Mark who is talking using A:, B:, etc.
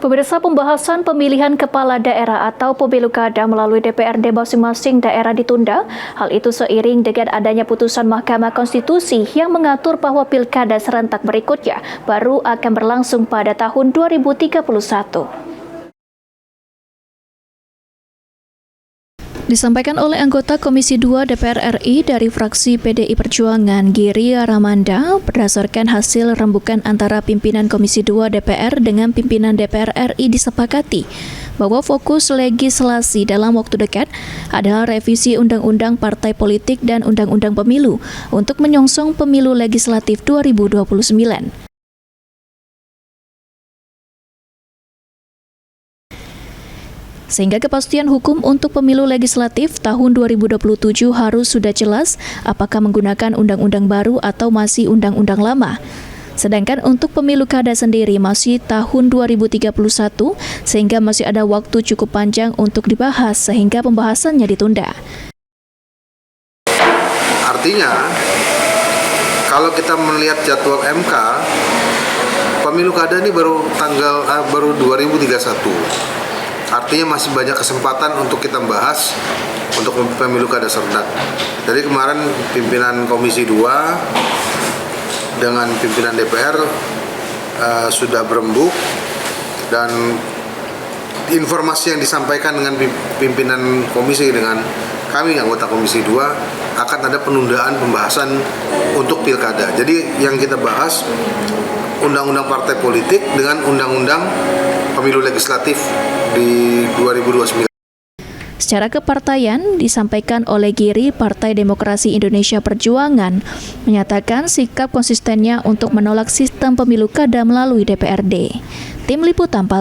A: Pemirsa, pembahasan pemilihan kepala daerah atau pemilu kada melalui DPRD masing-masing daerah ditunda. Hal itu seiring dengan adanya putusan Mahkamah Konstitusi yang mengatur bahwa pilkada serentak berikutnya baru akan berlangsung pada tahun 2031. Disampaikan oleh anggota Komisi 2 DPR RI dari fraksi PDI Perjuangan, Giri Ramanda, berdasarkan hasil rembukan antara pimpinan Komisi 2 DPR dengan pimpinan DPR RI disepakati bahwa fokus legislasi dalam waktu dekat adalah revisi Undang-Undang Partai Politik dan Undang-Undang Pemilu untuk menyongsong pemilu legislatif 2029. Sehingga kepastian hukum untuk pemilu legislatif tahun 2027 harus sudah jelas apakah menggunakan undang-undang baru atau masih undang-undang lama. Sedangkan untuk pemilu kada sendiri masih tahun 2031 sehingga masih ada waktu cukup panjang untuk dibahas sehingga pembahasannya ditunda.
B: Artinya, kalau kita melihat jadwal MK, pemilu kada ini baru 2031. Artinya masih banyak kesempatan untuk kita bahas untuk pemilu kada serentak. Jadi kemarin pimpinan Komisi 2 dengan pimpinan DPR sudah berembuk, dan informasi yang disampaikan dengan pimpinan komisi dengan kami anggota Komisi 2 akan ada penundaan pembahasan untuk pilkada. Jadi yang kita bahas Undang-Undang Partai Politik dengan Undang-Undang Pemilu Legislatif di 2029.
A: Secara kepartaian, disampaikan oleh Giri Partai Demokrasi Indonesia Perjuangan, menyatakan sikap konsistennya untuk menolak sistem pemilu kada melalui DPRD. Tim Liputan PAL